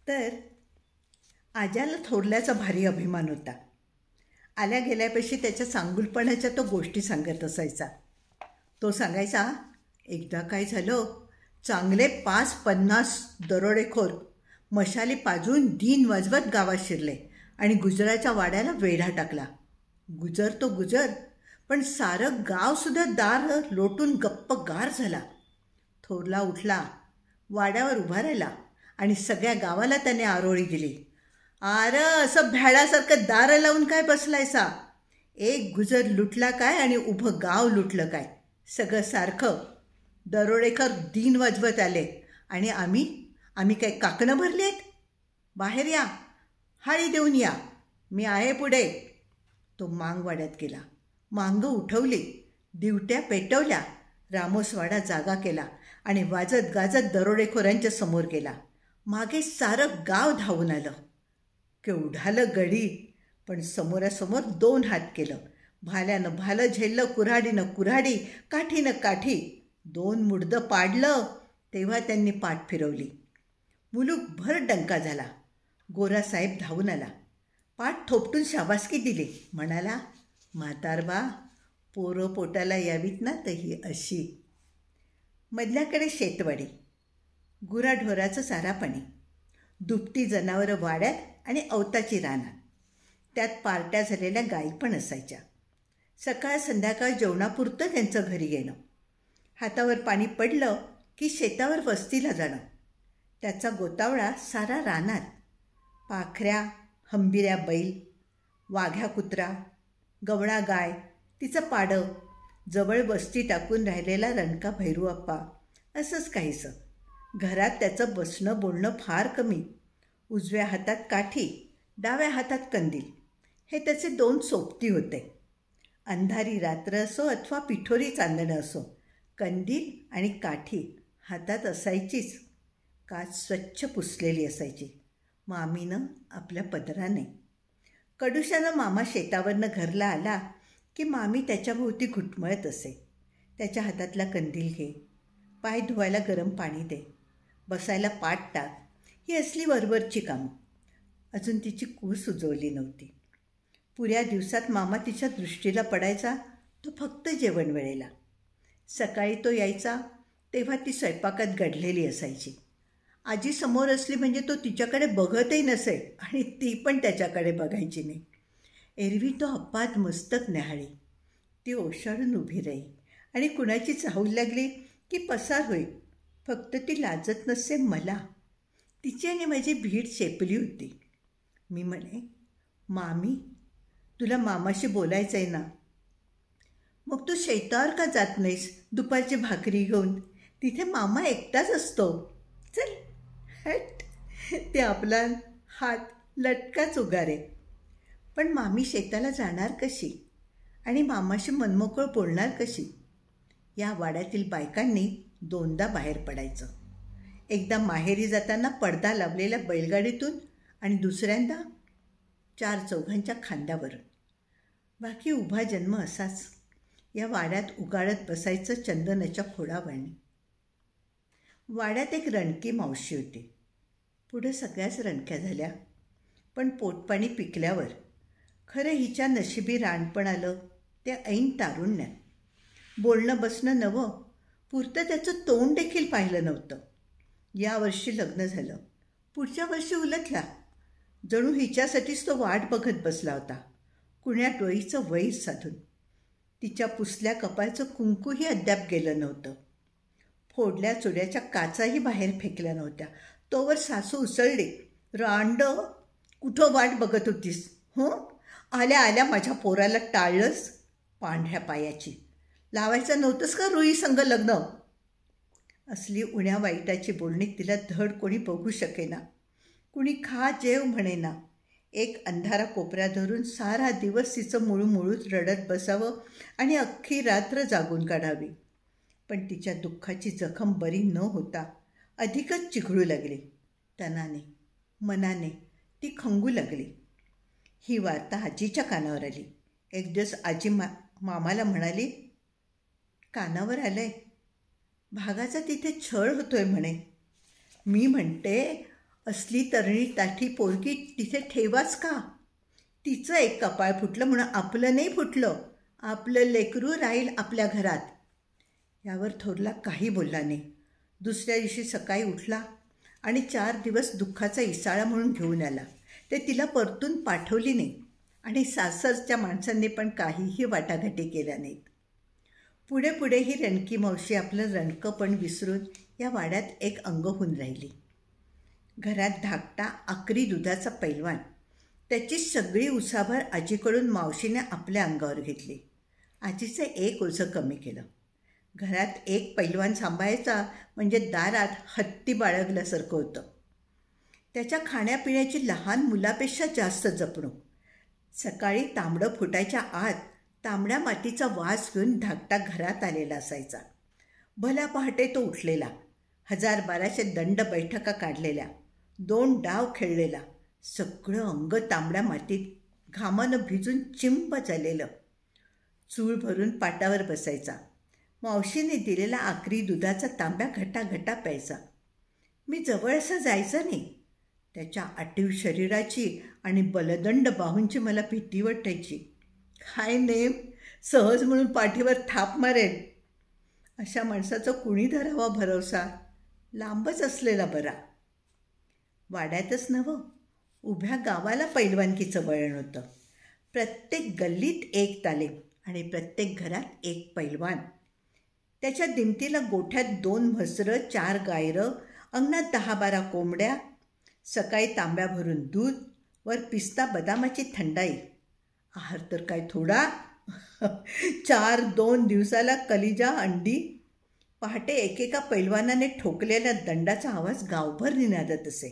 तर आज्याला थोरल्याचा भारी अभिमान होता. आल्या गेल्यापेक्षा त्याच्या चांगुलपणाच्या तो गोष्टी सांगत असायचा. तो सांगायचा, एकदा काय झालं, चांगले 5-50 दरोडेखोर मशाली पाजून दिन वाजवत गावात शिरले आणि गुजराच्या वाड्याला वेढा टाकला. गुजर तो गुजर, पण सारं गावसुद्धा दार लोटून गप्प गार झाला. थोरला उठला, वाड्यावर उभा राहिला आणि सगळ्या गावाला त्याने आरोळी दिली. आर असं भ्याडासारखं दारं लावून काय बसलायसा? एक गुजर लुटला काय आणि उभं गाव लुटलं काय? सगळं सारखं. दरोडेखोर दिन वाजवत आले आणि आम्ही काय काकणं भरलेत? बाहेर या, हाळी देऊन या, मी आहे पुढे. तो मांगवाड्यात गेला, मांगं उठवली, दिवट्या पेटवल्या, रामोसवाडा जागा केला आणि वाजत गाजत दरोडेखोरांच्या समोर गेला. मागे सारं गाव धावून आलं. केवढालं गडी, पण समोरासमोर 2 हात केलं. भाल्यानं भालं झेललं, कुऱ्हाडीनं कुऱ्हाडी, काठीनं काठी. 2 मुडदं पाडलं तेव्हा त्यांनी पाठ फिरवली. मुलूकभर डंका झाला. गोरासाहेब धावून आला, पाठ थोपटून शाबासकी दिली. म्हणाला, म्हातारबा, पोरं पोटाला यावीत ना तर ही अशी. मधल्याकडे शेतवाडी, गुराढोराचं चारा पाणी, दुभती जनावरं वाड्यात आणि अवताची रानात. त्यात पार्ट्या झालेल्या गायी पण असायच्या. सकाळ संध्याकाळ जेवणापुरतं त्यांचं घरी येणं. हातावर पाणी पडलं की शेतावर वस्तीला जाणं. त्याचा गोतावळा सारा रानात. पाखऱ्या, हंबिऱ्या बैल, वाघ्या कुत्रा, गवळा गाय, तिचं पाडं, जवळ वस्ती टाकून राहिलेला रणका भैरूअप्पा, असंच काहीसं. घरात त्याचं बसणं बोलणं फार कमी. उजव्या हातात काठी, डाव्या हातात कंदील, हे त्याचे 2 सोबती होते. अंधारी रात्र असो अथवा पिठोरी चांदणं असो, कंदील आणि काठी हातात असायचीच. काच स्वच्छ पुसलेली असायची, मामीनं आपल्या पदराने. कडुशानं मामा शेतावरनं घरला आला की मामी त्याच्याभोवती घुटमळत असे. त्याच्या हातातला कंदील घे, पाय धुवायला गरम पाणी दे, बसायला पाट टाक, ही असली वरवरची कामं. अजून तिची कूस उजवली नव्हती. पुऱ्या दिवसात मामा तिच्या दृष्टीला पडायचा तो फक्त जेवण वेळेला. सकाळी तो यायचा तेव्हा ती स्वयंपाकात गडलेली असायची. आजी समोर असली म्हणजे तो तिच्याकडे बघतही नसे आणि ती पण त्याच्याकडे बघायची नाही. एरवी तो अपाद मस्तक न्याहाळी. ती ओशाळून उभी राही आणि कुणाची चाहूल लागली की पसार होईल. फक्त ती लाजत नसे मला. तिची आणि माझी भीड चेपली होती. मी म्हणे, मामी, तुला मामाशी बोलायचं आहे ना? मग तू शेतावर का जात नाहीस दुपारची भाकरी घेऊन? तिथे मामा एकटाच असतो. चल हट. ते आपला हात लटकाच उगारे. पण मामी शेताला जाणार कशी आणि मामाशी मनमोकळं बोलणार कशी? या वाड्यातील बायकांनी 2दा बाहेर पडायचं. एकदा माहेरी जाताना पडदा लावलेल्या बैलगाडीतून आणि दुसऱ्यांदा 4-4 खांद्यावरून. बाकी उभा जन्म असाच. या वाड्यात उगाळत बसायचं चंदनाच्या खोडावाणी. वाड्यात एक रणकी मावशी होती. पुढं सगळ्याच रणक्या झाल्या. पण पोटपाणी पिकल्यावर खरं हिच्या नशिबी रानपण आलं ते ऐन तारुण्यात. बोलणं बसणं नवं, पुरतं त्याचं तोंड देखील पाहिलं नव्हतं. यावर्षी लग्न झालं, पुढच्या वर्षी उलटला. जणू हिच्यासाठीच तो वाट बघत बसला होता, कुण्या डोईचं वैर साधून. तिच्या पुसल्या कपाळचं कुंकूही अद्याप गेलं नव्हतं. फोडल्या चुड्याच्या काचाही बाहेर फेकल्या नव्हत्या. तोवर सासू उसळली, रांड, कुठं वाट बघत होतीस? हो, आल्या आल्या माझ्या पोराला टाळलंस. पांढऱ्या पायाची, लावायचं नव्हतंस का रुई संग लग्न? असली उण्या वाईटाची बोलणी तिला धड कोणी बघू शकेना. कुणी खा जेव म्हणेना. एक अंधारा कोपऱ्या धरून सारा दिवस तिचं मुळूमुळूच रडत बसावं आणि अख्खी रात्र जागून काढावी. पण तिच्या दुःखाची जखम बरी न होता अधिकच चिघळू लागली. तनाने, मनाने ती खंगू लागली. ही वार्ता आजीच्या कानावर आली. एक दिवस आजी मामाला म्हणाली, कानावर आलंय, भागाचा तिथे छळ होतोय म्हणे. मी म्हणते, असली तरणी ताठी पोरगी तिथे ठेवाच का? तिचं एक कपाळ फुटलं म्हणून आपलं नाही फुटलं. आपलं लेकरू राहील आपल्या घरात. यावर थोरला काही बोलला नाही. दुसऱ्या दिवशी सकाळी उठला आणि 4 दिवस दुःखाचा इसाळा म्हणून घेऊन आला. ते तिला परतून पाठवली नाही आणि सासरच्या माणसांनी पण काहीही वाटाघाटी केल्या नाहीत. पुढे पुढे ही रणकी मावशी आपलं रणकं पण विसरून या वाड्यात एक अंग होऊन राहिली. घरात धाकटा आकरी दुधाचा पैलवान. त्याची सगळी उसाभर आजीकडून मावशीने आपल्या अंगावर घेतली. आजीचं एक ओझं कमी केलं. घरात एक पैलवान सांभाळायचा म्हणजे दारात हत्ती बाळगल्यासारखं होतं. त्याच्या खाण्यापिण्याची लहान मुलापेक्षा जास्त जपणूक. सकाळी तांबडं फुटायच्या आत तांबड्या मातीचा वास घेऊन धाकटा घरात आलेला असायचा. भल्या पहाटे तो उठलेला, 1000-1200 दंड बैठका काढलेल्या, 2 डाव खेळलेला, सगळं अंग तांबड्या मातीत घामानं भिजून चिंब झालेलं. चूळ भरून पाटावर बसायचा. मावशीने दिलेला आकरी दुधाचा तांब्या घटाघटा प्यायचा. मी जवळसा जायचं नाही. त्याच्या आटीव शरीराची आणि बलदंड बाहूंची मला भीती वाटायची. काय नेम, सहज म्हणून पाठीवर थाप मारेल. अशा माणसाचा कुणी धरावा भरोसा? लांबच असलेला बरा. वाड्यातच नव्हं, उभ्या गावाला पैलवानकीचं वळण होतं. प्रत्येक गल्लीत एक तालीम आणि प्रत्येक घरात एक पैलवान. त्याच्या दिमतीला गोठ्यात 2 म्हसरं, 4 गायरं, अंगणात 10-12 कोंबड्या, सकाळी तांब्या भरून दूध, वर पिस्ता बदामाची थंडाई. आहार तर काय थोडा. 4-2 दिवसाला कलिजा, अंडी. पहाटे एकेका पैलवानाने ठोकलेल्या दंडाचा आवाज गावभर निनादत असे.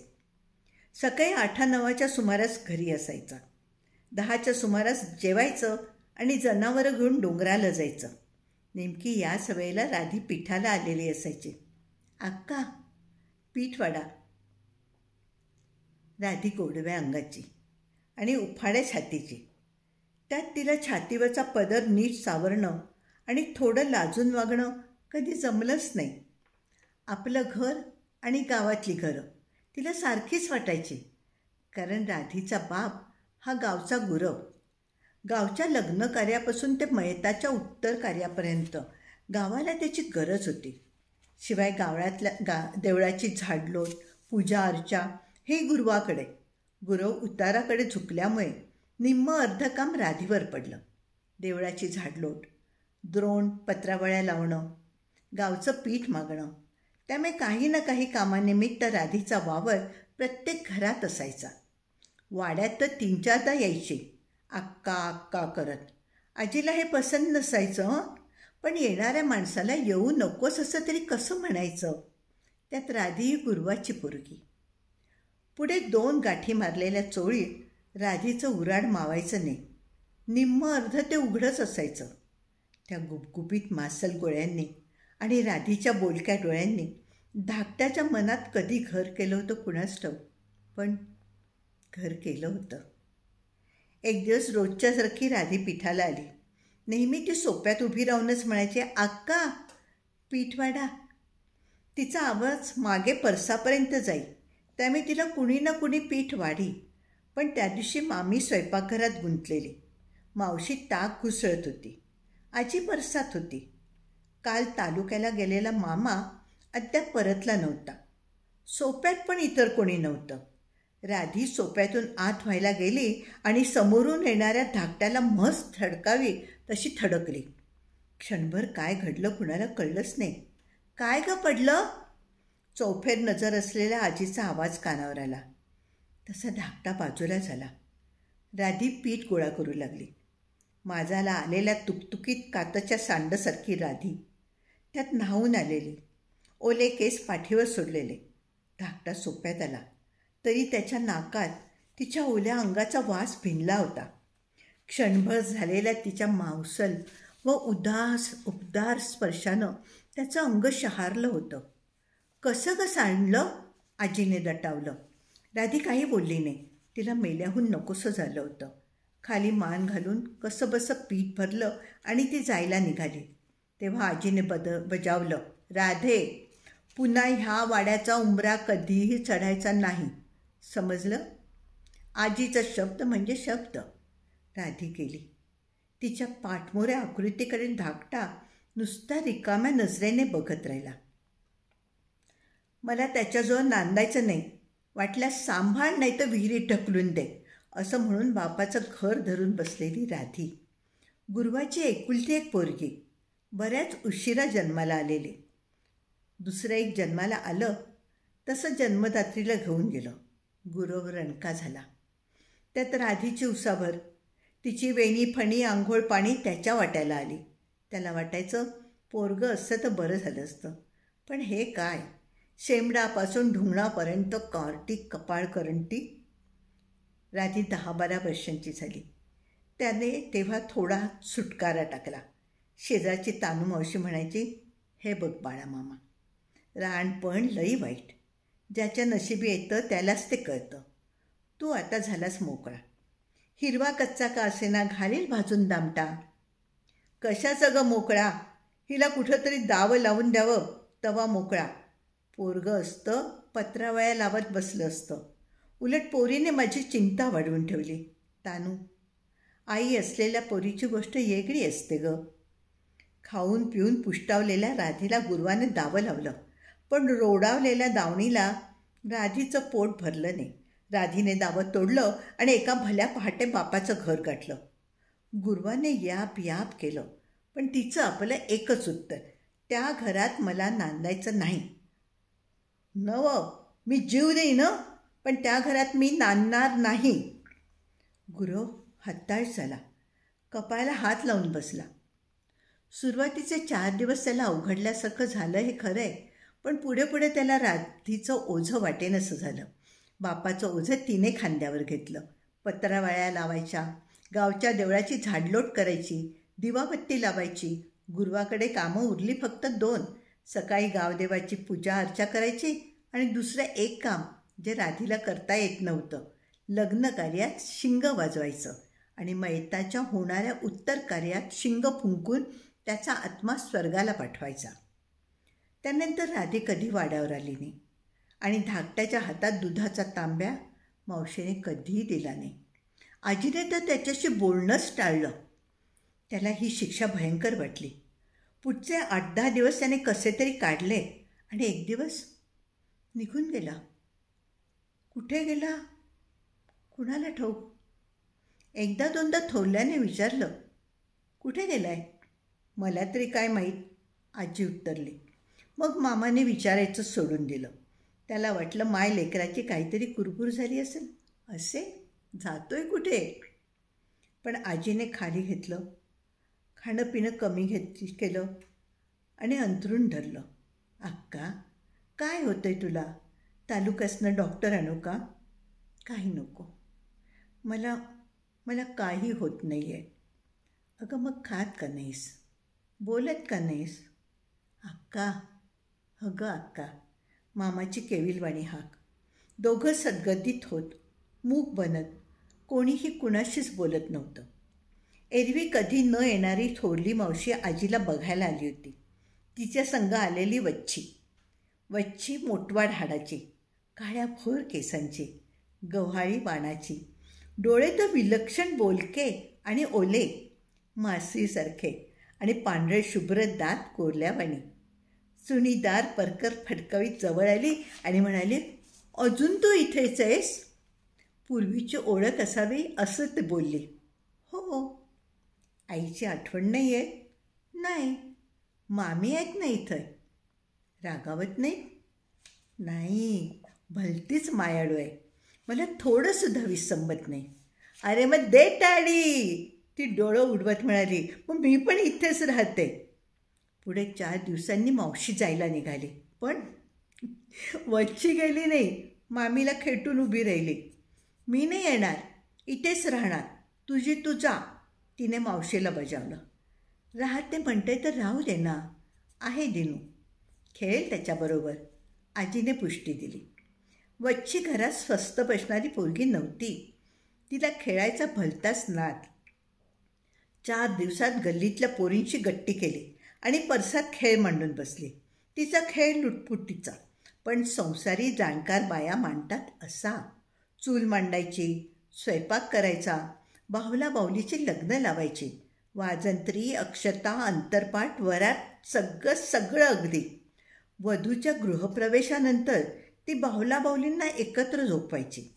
सकाळी 8-9च्या सुमारास घरी असायचा. 10च्या सुमारास जेवायचं आणि जनावरं घेऊन डोंगराला जायचं. नेमकी या सवयीला राधी पिठाला आलेली असायची. अक्का, पीठ वाडा. राधी गोडव्या अंगाची आणि उफाड्या छातीची. त्यात तिला छातीवरचा पदर नीट सावरणं आणि थोडं लाजून वागणं कधी जमलंच नाही. आपलं घर आणि गावातली घरं तिला सारखीच वाटायची. कारण राधीचा बाप हा गावचा गुरव. गावच्या लग्न कार्यापासून ते मयताच्या उत्तर कार्यापर्यंत गावाला त्याची गरज होती. शिवाय गावातल्या देवळाची झाडलोट, पूजा अर्चा हे गुरुवाकडे. गुरव उताराकडे झुकल्यामुळे निम्म अर्ध काम राधीवर पडलं. देवळाची झाडलोट, द्रोण, पत्रावळ्या लावणं, गावचं पीठ मागणं. त्यामुळे काही ना काही कामानिमित्त राधीचा वावर प्रत्येक घरात असायचा. वाड्यात तर 3-4दा यायची अक्का अक्का करत. आजीला हे पसंत नसायचं. पण येणाऱ्या माणसाला येऊ नकोस असं तरी कसं म्हणायचं? त्यात राधी ही गुरुवाची पोरगी. पुढे 2 गाठी मारलेल्या चोळीत राधीचं उराड मावायचं नाही. निम्म अर्ध ते उघडंच असायचं. त्या गुबगुबीत मासल गोळ्यांनी आणि राधीच्या बोलक्या डोळ्यांनी धाकट्याच्या मनात कधी घर केलं होतं कुणास ठाऊक, पण घर केलं होतं. एक दिवस रोजच्यासारखी राधी पिठाला आली. नेहमी ती सोप्यात उभी राहूनच म्हणायची, अक्का, पीठ वाढा. तिचा आवाज मागे परसापर्यंत जाई. त्यामुळे तिला कुणी ना कुणी पीठ वाढी. पण त्या दिवशी मामी स्वयंपाकघरात गुंतलेली. मावशी ताक घुसळत होती. आजी परसात होती. काल तालुक्याला गेलेला मामा अद्याप परतला नव्हता. सोप्यात पण इतर कोणी नव्हतं. राधी सोप्यातून आत व्हायला गेली आणि समोरून येणाऱ्या धाकट्याला मस्त थडकावी तशी थडकली. क्षणभर काय घडलं कुणाला कळलंच नाही. काय ग पडलं? चौफेर नजर असलेल्या आजीचा आवाज कानावर आला. तसा धाकटा बाजूला झाला. राधी पीठ गोळा करू लागली. माझाला आलेल्या तुकतुकीत कातच्या सांडसारखी राधी. त्यात न्हावून आलेली, ओले केस पाठीवर सोडलेले. धाकटा सोप्यात आला तरी त्याच्या नाकात तिच्या ओल्या अंगाचा वास भिनला होता. क्षणभर झालेल्या तिच्या मावसल व उबदार स्पर्शानं त्याचं अंग शहारलं होतं. कसं ग सांडलं? आजीने दटावलं. राधी काही बोलली नाही. तिला मेल्याहून नकोसं झालं होतं. खाली मान घालून कसं बसं पीठ भरलं आणि ती जायला निघाली. तेव्हा आजीने बजावलं, राधे, पुन्हा ह्या वाड्याचा उंबरा कधीही चढायचा नाही. समजलं? आजीचा शब्द म्हणजे शब्द. राधी गेली. तिच्या पाठमोऱ्या आकृतीकडे धाकटा नुसता रिकाम्या नजरेने बघत राहिला. मला त्याच्याजवळ नांदायचं नाही, वाटल्यास सांभाळ नाही तर विहिरीत ढकलून दे, असं म्हणून बापाचं घर धरून बसलेली राधी. गुरुवाची एकुलती एक पोरगी, बऱ्याच उशिरा जन्माला आलेली. दुसरं एक जन्माला आलं तसं जन्मदात्रीला घेऊन गेलं. गुरव रणका झाला. त्यात राधीची उसाभर. तिची वेणी फणी आंघोळ पाणी त्याच्या वाट्याला आली. त्याला वाटायचं पोरगं असतं तर बरं झालं असतं. पण हे काय, शेमडापासून ढुंगणापर्यंत कार्टी कपाळ करंटी. राधी 10-12 वर्षांची झाली. त्याने तेव्हा थोडा सुटकारा टाकला. शेजारची तानू मावशी म्हणायची, हे बघ बाळा मामा, रानपण लई वाईट. ज्याच्या नशिबी येतं त्यालाच ते कळतं. तू आता झालास मोकळा. हिरवा कच्चा का असेना घालील भाजून दामटा. कशाचं ग मोकळा? हिला कुठंतरी दावं लावून द्यावं तवा मोकळा. पोरगं असतं पत्रावळ्या लावत बसलं असतं. उलट पोरीने माझी चिंता वाढवून ठेवली. तानू, आई असलेल्या पोरीची गोष्ट वेगळी असते ग. खाऊन पिऊन पुष्टावलेल्या राधीला गुरुवाने दावं लावलं, पण रोडावलेल्या दावणीला राधीचं पोट भरलं नाही. राधीने दावं तोडलं आणि एका भल्या पहाटे बापाचं घर गाठलं. गुरुवाने याप याप केलं, पण तिचं आपलं एकच उत्तर, त्या घरात मला नांदायचं नाही. नव, मी जीव देईन पण त्या घरात मी नांदणार नाही. गुरव हताश झाला. कपाळाला हात लावून बसला. सुरुवातीचे 4 दिवस त्याला अवघडल्यासारखं झालं हे खरं आहे, पण पुढे पुढे त्याला राधीचं ओझं वाटेनसं झालं. बापाचं ओझं तिने खांद्यावर घेतलं. पत्रावळ्या लावायच्या, गावच्या देवळाची झाडलोट करायची, दिवाबत्ती लावायची. गुरुवाकडे कामं उरली फक्त 2. सकाळी गावदेवाची पूजा अर्चा करायची आणि दुसरं एक काम जे राधीला करता येत नव्हतं, लग्न कार्यात शिंग वाजवायचं आणि मैताच्या होणाऱ्या उत्तर कार्यात शिंग फुंकून त्याचा आत्मा स्वर्गाला पाठवायचा. त्यानंतर राधी कधी वाड्यावर आली नाही आणि धाकट्याच्या हातात दुधाचा तांब्या मावशीने कधीही दिला नाही. आजीने तर त्याच्याशी बोलणंच टाळलं. त्याला ही शिक्षा भयंकर वाटली. पुढचे 8-10 दिवस त्याने कसे तरी काढले आणि एक दिवस निघून गेला. कुठे गेला कुणाला ठाऊक. 1-2दा थोरल्याने विचारलं, कुठे गेलाय? मला तरी काय माहीत, आजी उत्तरली. मग मामाने विचारायचं सोडून दिलं. त्याला वाटलं माय लेकराची काहीतरी कुरकुर झाली असेल. असे जातोय कुठे? पण आजीने खाली घेतलं, खाणं पिणं कमी केलं आणि अंथरूण धरलं. अक्का, काय होतंय तुला? तालुक्यासनं डॉक्टर आणू का? काही नको, मला काही होत नाही आहे. अगं मग खात का नाहीस? बोलत का नाहीस? अक्का, अगं अक्का. मामाची केविलवाणी हाक. दोघं सद्गदित होत, मूक बनत, कोणीही कुणाशीच बोलत नव्हतं. एरवी कधी न येणारी थोरली मावशी आजीला बघायला आली होती. तिच्या संग आलेली वच्छी मोठवाड हाडाची, काळ्याभोर केसांची, गव्हाळी बाणाची, डोळे तर विलक्षण बोलके आणि ओले, मासळीसारखे आणि पांढरे शुभ्र दात कोरल्यावाणी. चुणीदार परकर फडकवीत जवळ आली आणि म्हणाली, अजून तू इथेच आहेस? पूर्वीची ओळख असावी असं ते बोलली. हो. आईची आठवण नाही आहे? नाही. मामी आहेत ना इथं? रागावत नाही? नाही, भलतीच मायाळू आहे. मला थोडंसुद्धा विसंबत नाही. अरे मग दे टाळी, ती डोळं उडवत म्हणाली. मग मी पण इथेच राहते. पुढे 4 दिवसांनी मावशी जायला निघाली, पण वच्ची गेली नाही. मामीला खेटून उभी राहिली. मी नाही येणार, इथेच राहणार, तुझी तू जा, तिने मावशीला बजावलं. राहते म्हणते तर राहू दे ना, आहे दिनू, खेळ त्याच्याबरोबर, आजीने पुष्टी दिली. वच्ची घरात स्वस्त बसणारी पोरगी नव्हती. तिला खेळायचा भलताच नाद. 4 दिवसात गल्लीतल्या पोरींची गट्टी केली आणि परसात खेळ मांडून बसली. तिचा खेळ लुटपुटीचा, पण संसारी जाणकार बाया मांडतात असा. चूल मांडायची, स्वयंपाक करायचा, बाहुला बाहुलीची लग्न लावायची, वाजंत्री, अक्षता, अंतरपाट, वरात सगळं अगदी. वधूच्या गृहप्रवेशानंतर ती बाहुला बाहुलींना एकत्र झोपवायची,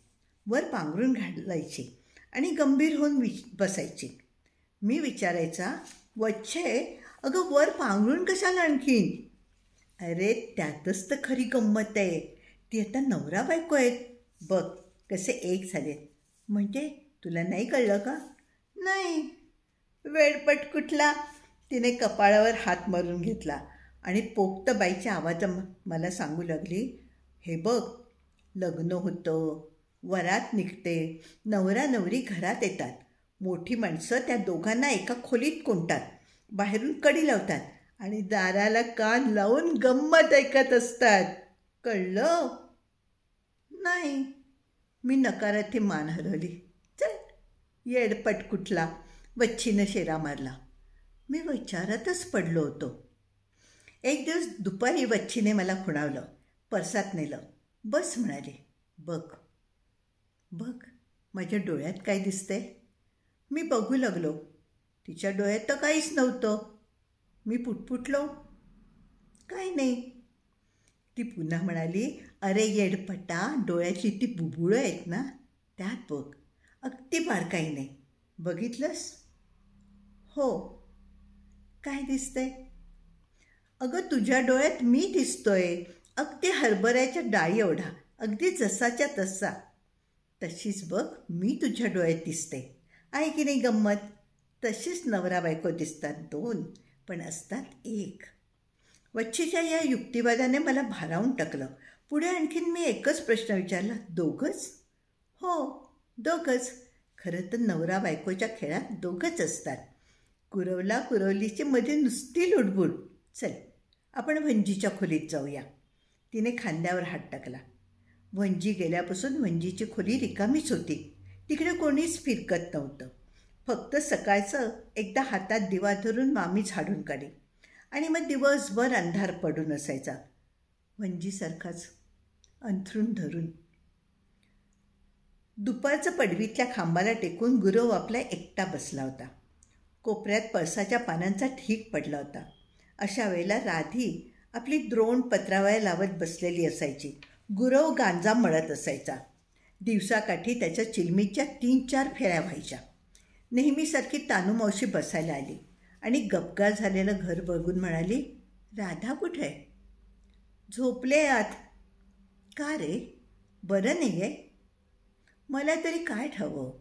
वर पांघरून घालायची आणि गंभीर होऊन बसायची. मी विचारायचा, वच्छे अगं वर पांघरून कशाला आणखीन? अरे त्यातच तर खरी गंमत आहे. ती आता नवरा बायको आहेत, बघ कसे एक झालेत. म्हणजे तुला नाही कळलं का? नाही. वेडपट कुठला. तिने कपाळावर हात मारून घेतला आणि पोक्त बाईच्या आवाजात मला सांगू लागली, हे बघ लग्न होतं, वरात निघते, नवरा नवरी घरात येतात, मोठी माणसं त्या दोघांना एका खोलीत कोंडतात, बाहेरून कडी लावतात आणि दाराला कान लावून गंमत ऐकत असतात. कळलं? नाही. मी नकारार्थी मान हलवली. चल येडपट कुठला, वच्छीनं शेरा मारला. मी विचारातच पडलो होतो. एक दिवस दुपारी वच्छीने मला खुणावलं, परसात नेलं. बस म्हणाली. बघ बघ माझ्या डोळ्यात काय दिसतंय? मी बघू लागलो. तिच्या डोळ्यात तर काहीच नव्हतं. मी पुटपुटलो, काय नाही. ती पुन्हा म्हणाली, अरे येडपटा, डोळ्यातली ती बुबुळं आहेत ना, त्यात बघ, अगदी बारकाईने. बघितलंस? हो. काय दिसतंय? अगं तुझ्या डोळ्यात मी दिसतोय, अगदी हरभऱ्याच्या डाळी एवढा, अगदी जसाच्या तसा. तशीच बघ मी तुझ्या डोळ्यात दिसते. आहे की नाही गंमत? तशीच नवरा बायको दिसतात दोन, पण असतात एक. वच्छीच्या या युक्तिवादाने मला भारावून टाकलं. पुढे आणखीन मी एकच प्रश्न विचारला, दोघंच? हो दोघंच. खरं तर नवरा बायकोच्या खेळात दोघंच असतात. कुरवला कुरवलीची मध्ये नुसती लुडबुड. चल आपण भंजीच्या खोलीत जाऊया. तिने खांद्यावर हात टाकला. भंजी गेल्यापासून भंजीची खोली रिकामीच होती. तिकडे कोणीच फिरकत नव्हतं. फक्त सकाळचं एकदा हातात दिवा धरून मामी झाडून काढी आणि मग दिवसभर अंधार पडून असायचा. भंजीसारखाच अंथरूण धरून. दुपारचं पडवीतल्या खांबाला टेकून गुरव आपला एकटा बसला होता. कोपऱ्यात पळसाच्या पानांचा ढीग पडला होता. अशा वेळेला राधी आपली द्रोण पत्रावळ्या लावत बसलेली असायची. गुरव गांजा मळत असायचा. दिवसाकाठी त्याच्या चिलमीच्या 3-4 फेऱ्या व्हायच्या. नेहमीसारखी तानू मावशी बसायला आली आणि गपगार झालेलं घर बघून म्हणाली, राधा कुठे आहे? झोपले आत. का रे, बरं नाही आहे? मला तरी काय ठावं.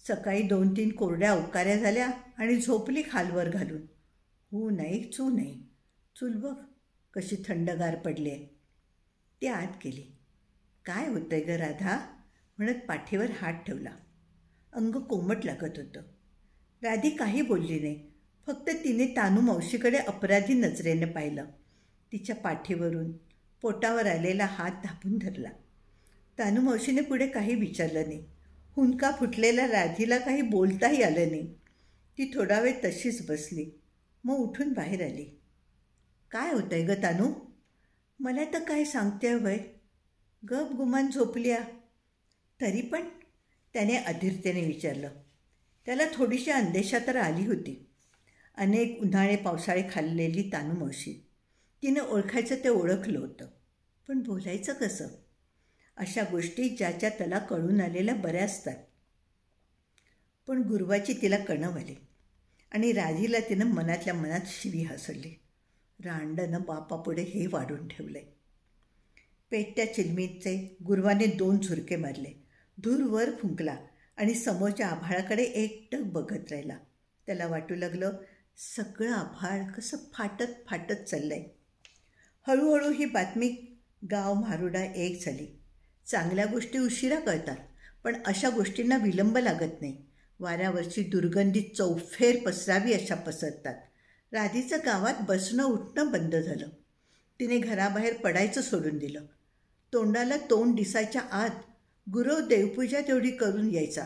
सकाळी 2-3 कोरड्या उकाऱ्या झाल्या आणि झोपली खालवर घालून. हो नाही चू नाही. चूल बघ कशी थंडगार पडली आहे. ती आत गेली. काय होतंय ग राधा म्हणत पाठीवर हात ठेवला. अंग कोमट लागत होतं. राधी काही बोलली नाही. फक्त तिने तानू मावशीकडे अपराधी नजरेने पाहिलं. तिच्या पाठीवरून पोटावर आलेला हात दाबून धरला. तानू मावशीने पुढे काही विचारलं नाही. हुंदका फुटलेल्या राधीला काही बोलताही आलं नाही. ती थोडा वेळ तशीच बसली. मग उठून बाहेर आली. काय होतंय ग तानू? मला तर काय सांगते वय, गप गुमान झोपल्या. तरी पण त्याने अधीरतेने विचारलं. त्याला थोडीशी अंदेशा तर आली होती. अनेक उन्हाळे पावसाळे खाल्लेली तानू मावशी. तिनं ओळखायचं ते ओळखलं होतं. पण बोलायचं कसं? अशा गोष्टी ज्याच्या त्याला कळून आलेल्या बऱ्या असतात. पण गुरुवाची तिला कणव आली आणि राधीला तिनं मनातल्या मनात शिवी हसवली. रांडनं बापापुढे हे वाढून ठेवलंय. पेटत्या चिलमीचे गुरुवाने 2 झुरके मारले. धूर वर फुंकला आणि समोरच्या आभाळाकडे एकटक बघत राहिला. त्याला वाटू लागलं सगळं आभाळ कसं फाटत फाटत चाललंय. हळूहळू ही बातमी गाव म्हारुडा एक झाली. चांगल्या गोष्टी उशिरा कळतात, पण अशा गोष्टींना विलंब लागत नाही. वाऱ्यावरची दुर्गंधी चौफेर पसरावी अशा पसरतात. राधीचं गावात बसणं उठणं बंद झालं. तिने घराबाहेर पडायचं सोडून दिलं. तोंडाला तोंड दिसायच्या आत गुरव देवपूजा तेवढी करून यायचा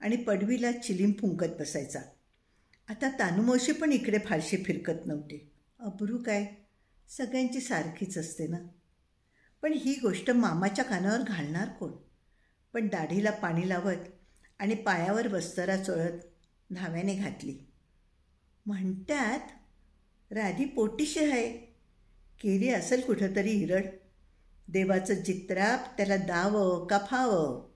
आणि पडवीला चिलीम फुंकत बसायचा. आता तानूमावशी पण इकडे फारशी फिरकत नव्हती. अब्रू काय, सगळ्यांची सारखीच असते ना. पण ही गोष्ट मामाच्या कानावर घालणार कोण? पण दाढीला पाणी लावत आणि पायावर वस्त्रा चोळत न्हाव्याने घातली. म्हणतात राधी पोटीशी आहे, केली असेल कुठंतरी हिरड. देवाचं चित्राप त्याला दावं का फावं.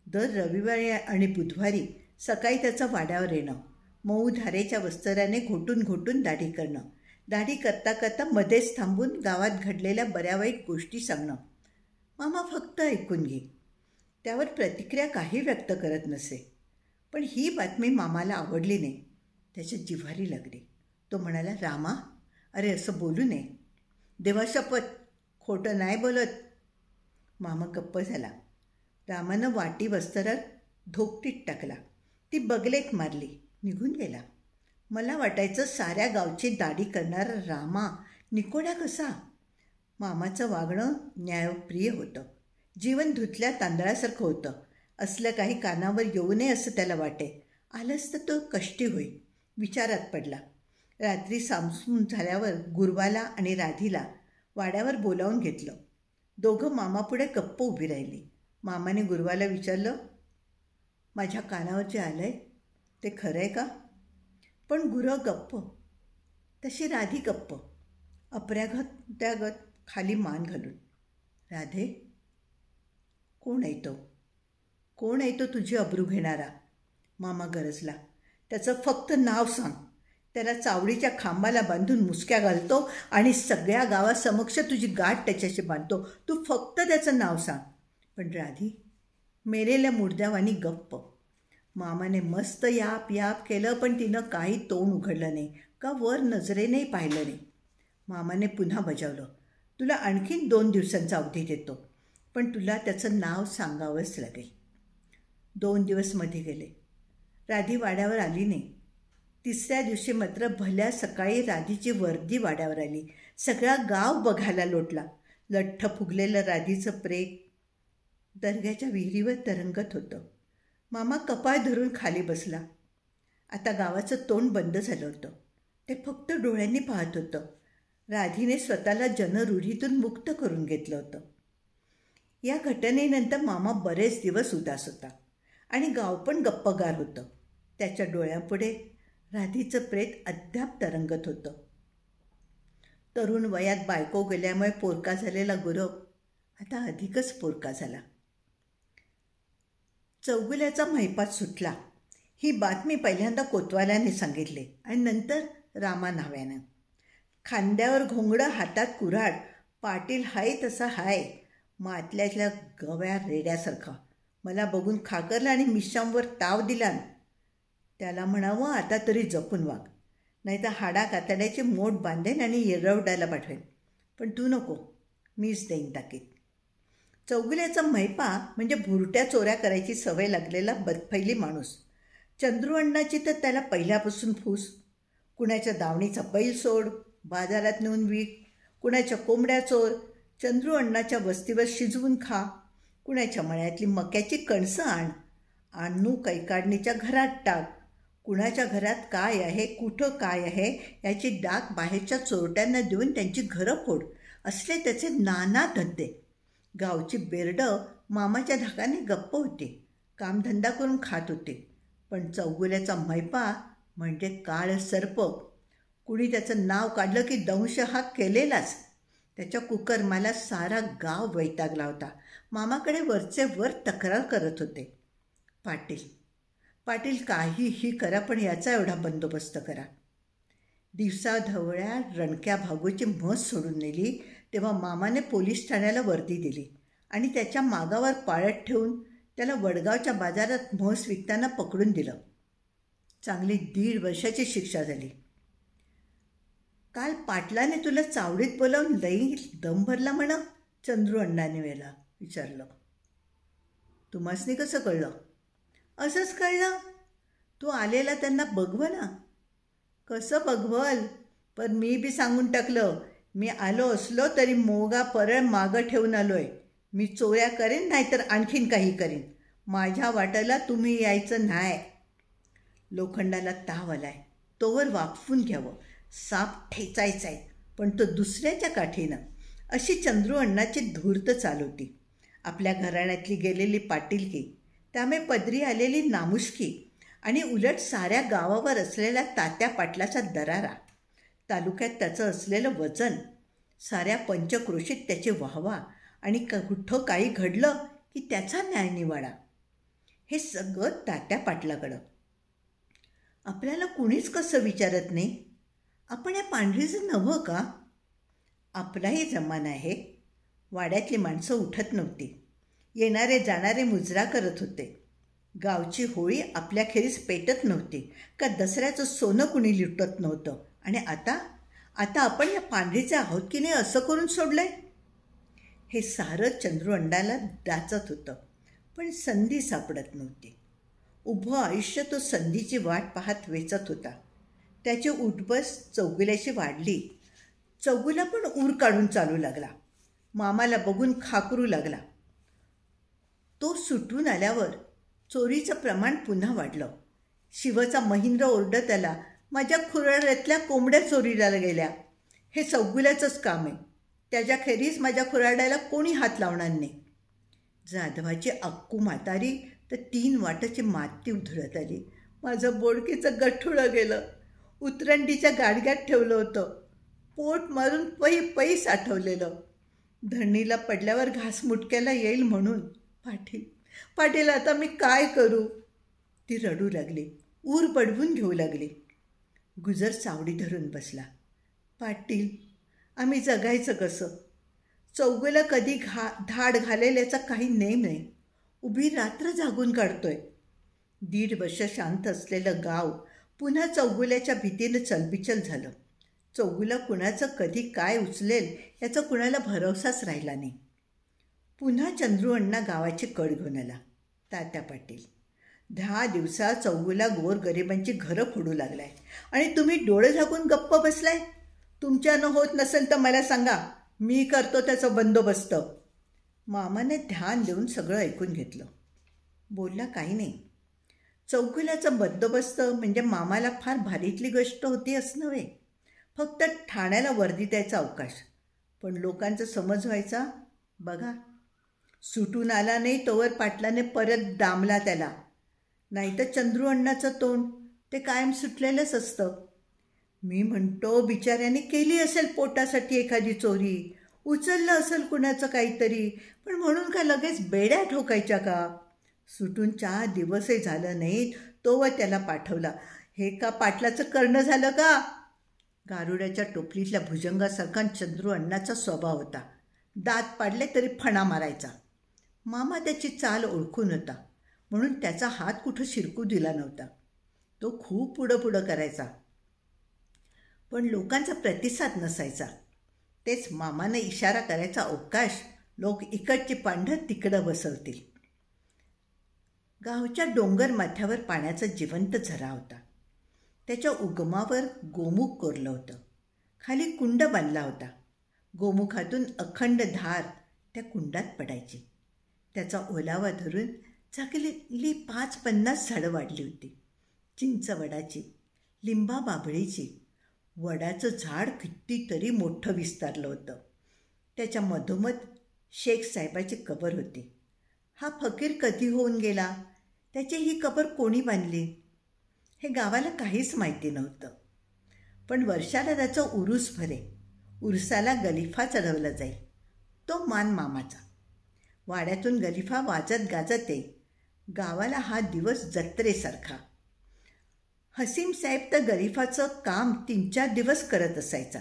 दर रविवारी आणि बुधवारी सकाळी त्याचं वाड्यावर येणं, मऊ धारेच्या वस्त्राने घोटून घोटून दाढी करणं, दाढी करता करता मध्येच थांबून गावात घडलेल्या बऱ्या वाईट गोष्टी सांगणं. मामा फक्त ऐकून घे, त्यावर प्रतिक्रिया काही व्यक्त करत नसे. पण ही बातमी मामाला आवडली नाही. त्याच्या जिव्हारी लागली. तो म्हणाला, रामा, अरे असं बोलू नये. देवाशपथ खोटं नाही बोलत. मामा गप्प झाला. रामानं वाटी वस्त्रात धोकटीत टाकला. ती बगलेक मारली, निघून गेला. मला वाटायचं साऱ्या गावची दाढी करणारा रामा निकोड्या कसा. मामाचं वागणं न्यायप्रिय होतं. जीवन धुतल्या तांदळासारखं होतं. असलं काही कानावर येऊ नये असं त्याला वाटे. आलंच तर तो कष्टी होईल. विचारात पडला. रात्री सामसून झाल्यावर गुरवाला आणि राधीला वाड्यावर बोलावून घेतलं. दोघं मामापुढे गप्प उभी राहिली. मामाने गुरवाला विचारलं, माझ्या कानावर जे आलं आहे ते खरं आहे का? पण गुरव गप्प, तशी राधी गप्प, अपरागत त्यागत खाली मान घालून. राधे, कोण आहे तो? कोण आहे तो तुझी अब्रू घेणारा? मामा गरजला. त्याचं फक्त नाव सांग. त्याला चावडीच्या खांबाला बांधून मुसक्या घालतो आणि सगळ्या गावासमक्ष तुझी गाठ त्याच्याशी बांधतो. तू फक्त त्याचं नाव सांग. पण राधी मेलेल्या मुर्द्यावानी गप्प. मामाने मस्त याप याप केलं, पण तिनं काही तोंड उघडलं नाही का वर नजरेनेही पाहिलं नाही. मामाने पुन्हा बजावलं, तुला आणखीन 2 दिवसांचा अवधी देतो, पण तुला त्याचं नाव सांगावंच लागेल. 2 दिवस मध्ये गेले. राधी वाड्यावर आली नाही. 3ऱ्या दिवशी मात्र भल्या सकाळी राधीची वर्दी वाड्यावर आली. सगळा गाव बघायला लोटला. लठ्ठ फुगलेलं राधीचं प्रेम दर्ग्याच्या विहिरीवर तरंगत होतं. मामा कपाळ धरून खाली बसला. आता गावाचं तोंड बंद झालं होतं. ते फक्त डोळ्यांनी पाहत होतं. राधीने स्वतःला जनरूढीतून मुक्त करून घेतलं होतं. या घटनेनंतर मामा बरेच दिवस उदास होता आणि गाव पण गप्पगार होतं. त्याच्या डोळ्यापुढे राधीचं प्रेत अद्याप तरंगत होतं. तरुण वयात बायको गेल्यामुळे पोरका झालेला गुरव आता अधिकच पोरका झाला. चौगुल्याचा महिपात सुटला. ही बातमी पहिल्यांदा कोतवालाने सांगितली आणि नंतर रामा न्हाव्यानं. खांद्यावर घोंगडं, हातात कुऱ्हाड. पाटील हाय तसा हाय, मातल्यातल्या गव्या रेड्यासारखा. मला बघून खाकरला आणि मिशांवर ताव दिला. त्याला म्हणावं, आता तरी जपून वाग, नाहीतर हाडा कातड्याची मोठ बांधेन आणि येरवड्याला पाठवेन. पण तू नको, मीच देईन टाकीत. चौगुल्याचा महिपा म्हणजे भुरट्या चोऱ्या करायची सवय लागलेला बदफैली माणूस. चंद्रू अण्णाची तर त्याला पहिल्यापासून फूस. कुणाच्या दावणीचा बैल सोड, बाजारात नेऊन विक. कुणाच्या कोंबड्या चोर, चंद्रू अण्णाच्या वस्तीवर शिजवून खा. कुणाच्या मळ्यातली मक्याची कणसं आण, आणू कैकाडणीच्या घरात टाक. कुणाच्या घरात काय आहे, कुठं काय आहे याची डाक बाहेरच्या चोरट्यांना देऊन त्यांची घरं फोड. असले त्याचे नाना धंदे. गावची बेरडं मामाच्या धाकाने गप्प होते, कामधंदा करून खात होते. पण चौगुल्याचा मैपा म्हणजे काळ सर्प. कुणी त्याचं नाव काढलं की दंश हा केलेलाच. त्याच्या कुकर्माला सारा गाव वैतागला होता. मामाकडे वरचे वर तक्रार करत होते. पाटील काहीही करा, पण याचा एवढा बंदोबस्त करा. दिवसाढवळ्या रणक्या भागूची म्हस सोडून नेली तेव्हा मामाने पोलीस ठाण्याला वर्दी दिली आणि त्याच्या मागावर पाळत ठेवून त्याला वडगावच्या बाजारात म्हस विकताना पकडून दिलं. चांगली 1.5 वर्षाची शिक्षा झाली. काल पाटलाने तुला चावडीत बोलावून लई दम भरला म्हणा, चंद्रू अण्णाने वेळेला विचारलं. तुम्हासनी कसं कळलं? असंच कळलं. तू आलेला त्यांना बघव ना. कसं बघवल? पण मी बी सांगून टाकलं, मी आलो असलो तरी मोगा परळ मागं ठेवून आलो आहे. मी चोऱ्या करेन नाहीतर आणखीन काही करेन. माझ्या वाट्याला तुम्ही यायचं नाही. लोखंडाला ताव आलाय, तोवर वापरून घ्यावं. साप ठेचायचा आहे, पण तो दुसऱ्याच्या काठीनं. अशी चंद्रू अण्णाची धूर्त चाल होती. आपल्या घराण्यातली गेलेली पाटीलकी, त्यामुळे पदरी आलेली नामुष्की आणि उलट साऱ्या गावावर असलेल्या तात्या पाटलाचा दरारा, तालुक्यात त्याचं असलेलं वजन, साऱ्या पंचक्रोशीत त्याची वाहवा आणि कुठं काही घडलं की त्याचा न्यायनिवाडा, हे सगळं तात्या पाटलाकडं. आपल्याला कुणीच कसं विचारत नाही, आपण या पांढरीचं नव्हं का? आपलाही जमाना आहे. वाड्यातली माणसं उठत नव्हती. येणारे जाणारे मुजरा करत होते. गावची होळी आपल्याखेरीज पेटत नव्हती का दसऱ्याचं सोनं कुणी लुटत नव्हतं. आणि आता आपण या पांढरीचे आहोत की नाही असं करून सोडलंय. हे सारं चंद्रू अण्णाला डाचत होतं, पण संधी सापडत नव्हती. उभं आयुष्य तो संधीची वाट पाहत वेचत होता. त्याची उठबस चौगुल्याशी वाढली. चौगुला पण ऊर काढून चालू लागला. मामाला बघून खाकरू लागला. तो सुटून आल्यावर चोरीचं प्रमाण पुन्हा वाढलं. शिवचा महेंद्र ओरडत आला, माझ्या खुराड्यातल्या कोंबड्या चोरीला गेल्या. हे चौगुल्याचंच काम आहे. त्याच्याखेरीज माझ्या खुराड्याला कोणी हात लावणार नाही. जाधवाची अक्कू म्हातारी तर 3 वाटाची माती उधळत आली. माझं बोडकीचं गठुळं गेलं. उतरंडीच्या गाडग्यात ठेवलं होतं. पोट मारून पै साठवलेलं. धरणीला पडल्यावर घास मुटक्याला येईल म्हणून. पाटील आता मी काय करू? ती रडू लागली. ऊर बडवून घेऊ लागली. गुजर सावडी धरून बसला. पाटील, आम्ही जगायचं कसं? चौगुला कधी धाड घालेल याचा काही नेम नाही. उभी रात्र जागून काढतोय. 1.5 वर्ष शांत असलेलं गाव पुन्हा चौगुल्याच्या भीतीनं चलबिचल झालं. चौगुला कुणाचं कधी काय उचलेल याचा कुणाला भरवसाच राहिला नाही. पुन्हा चंद्रू अण्णा गावाची कड घेऊन आला. तात्या पाटील, 10 दिवसात चौगुला गोरगरिबांची घरं फोडू लागलाय आणि तुम्ही डोळे झाकून गप्प बसलाय. तुमच्यानं होत नसेल तर मला सांगा, मी करतो त्याचं बंदोबस्त. मामाने ध्यान देऊन सगळं ऐकून घेतलं. बोलला काही नाही. चौगुल्याचा बंदोबस्त म्हणजे मामाला फार भारीतली गोष्ट होती असं नव्हे. फक्त ठाण्याला वर्दी द्यायचा अवकाश. पण लोकांचा समज व्हायचा. बघा, सुटून आला नाही तोवर पाटलाने परत डांबला त्याला. नाहीतर चंद्रू अण्णाचं तोंड ते कायम सुटलेलंच असतं. मी म्हणतो बिचाऱ्याने केली असेल पोटासाठी एखादी चोरी, उचललं असेल कुणाचं काहीतरी, पण म्हणून का लगेच बेड्या ठोकायच्या का? सुटून 4 दिवसही झालं नाहीत तोवर त्याला पाठवला. हे का पाटलाचं करणं झालं का? गारुड्याच्या टोपलीतल्या भुजंगासारखा चंद्रू अण्णाचा स्वभाव होता. दात पाडले तरी फणा मारायचा. मामा त्याची चाल ओळखून होता म्हणून त्याचा हात कुठं शिरकू दिला नव्हता. तो खूप पुढं करायचा, पण लोकांचा प्रतिसाद नसायचा. तेच मामाने इशारा करायचा अवकाश लोक इकडची पांढर तिकडं बसवतील. गावच्या डोंगर माथ्यावर पाण्याचा जिवंत झरा होता. त्याच्या उगमावर गोमुख कोरलं होतं. खाली कुंड बांधला होता. गोमुखातून अखंड धार त्या कुंडात पडायची. त्याचा ओलावा धरून चाकलेली 5-50 झाडं वाढली होती. चिंचवडाची, लिंबा बाभळीची. वडाचं झाड कितीतरी मोठं विस्तारलं होतं. त्याच्या मधोमध शेख साहेबाची कबर होती. हा फकीर कधी होऊन गेला, त्याची ही कबर कोणी बांधली हे गावाला काहीच माहिती नव्हतं. पण वर्षाला त्याचा उरूस भरे. उरसाला गलिफा चढवला जाईल. तो मान मामाचा. वाड्यातून गलिफा वाजत गाजत येई. गावाला हा दिवस जत्रेसारखा. हसीम साहेब तर गलिफाचं काम 3-4 दिवस करत असायचा.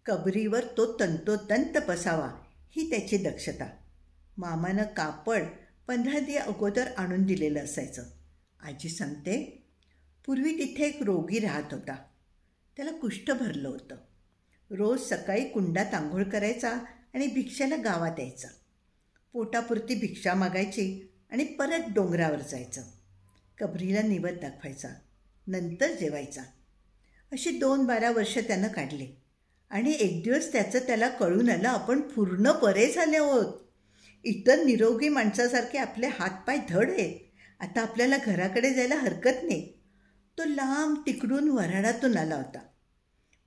कबरीवर तो तंतोतंत बसावा ही त्याची दक्षता. मामानं कापड 15 दिवस अगोदर आणून दिलेलं असायचं. आजी सांगते, पूर्वी तिथे एक रोगी राहत होता. त्याला कुष्ठ भरलं होतं. रोज सकाळी कुंडात आंघोळ करायचा आणि भिक्षेला गावात यायचा. पोटापुरती भिक्षा मागायची आणि परत डोंगरावर जायचं. कबरीला निवद दाखवायचा, नंतर जेवायचा. अशी 2-12 वर्ष त्यानं काढली. आणि एक दिवस त्याला कळून आलं, आपण पूर्ण बरे झाले आहोत. इतर निरोगी माणसासारखे आपले हातपाय धड आहेत. आता आपल्याला घराकडे जायला हरकत नाही. तो लांब तिकडून वऱ्हाडातून आला होता.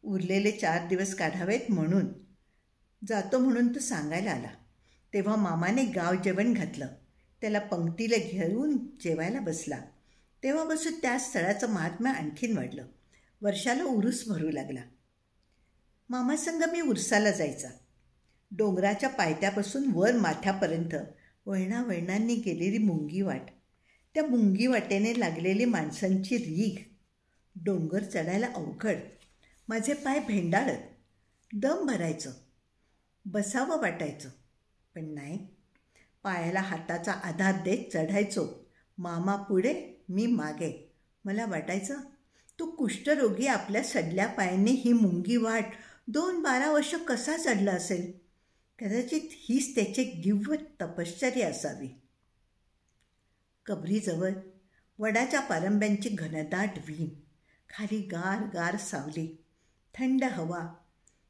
उरलेले 4 दिवस काढावेत म्हणून जातो म्हणून तो सांगायला आला. तेव्हा मामाने गाव जेवण घातलं. त्याला पंक्तीला घेऊन जेवायला बसला. तेव्हापासून त्या स्थळाचं महात्म्य आणखीन वाढलं. वर्षाला उरूस भरू लागला. मामासंग मी उरसाला जायचा. डोंगराच्या पायथ्यापासून वर माथ्यापर्यंत वळणावळणांनी गेलेली मुंगी वाट, त्या मुंगी वाटेने लागलेली माणसांची रीघ, डोंगर चढायला अवघड, माझे पाय भेंडाळत, दम भरायचं, बसावं वाटायचं. पण नाही, पायाला हाताचा आधार देत चढायचो. मामा पुढे, मी मागे. मला वाटायचं तो कुष्ठरोगी आपल्या सडल्या पायाने ही मुंगी वाट 2-12 वर्ष कसा चढला असेल. कदाचित हीच त्याची दिव्य तपश्चर्या असावी. कबरीजवळ वडाच्या पारंब्यांची घनदाट वीण, खाली गार गार सावली, थंड हवा,